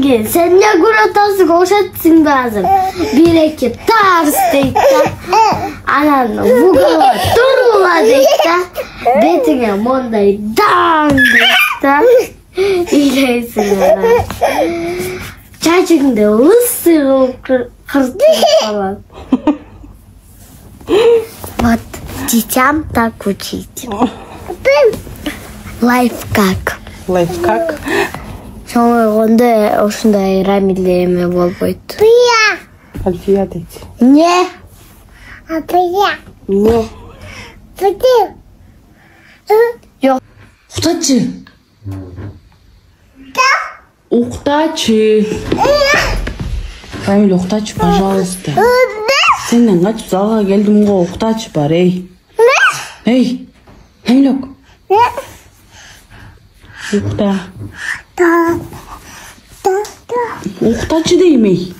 кейін сен не көріп оқшатсың базым. Бір-екі тарс дейді да. Ананы бұғыла тұрғыла дейді да. Бетіңе мондай даң дейді да. Үйлейсің ана. Чачыңды лыссы қыртып қалады. Вот детям так учить. Лайфхак. Лайфхак? Сонда осындай рамилеме болбойт. Альфия дейді. Не. Не. Жоқ. Уқтачы. Уқтачы. Рамиль, уқтачы, пожалуйста. Сенен қачып залға келдім ғой, уқтачы бар, ей. Ей, Рамилек. Уқта. Уқтачы деймей.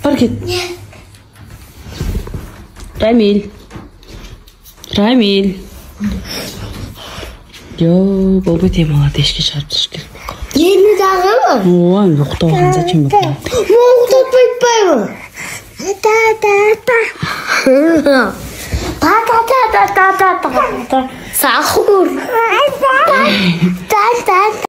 Бар кет. Рамиль. Рамиль. Йо, бұл бөте молодешке шығарып түшкер. Ені дағы ма? Оған ұқтауған зачем ұқтау? Ұқтатпайтпаймын. Та-та-та-та-та-та-та-та. Сахур.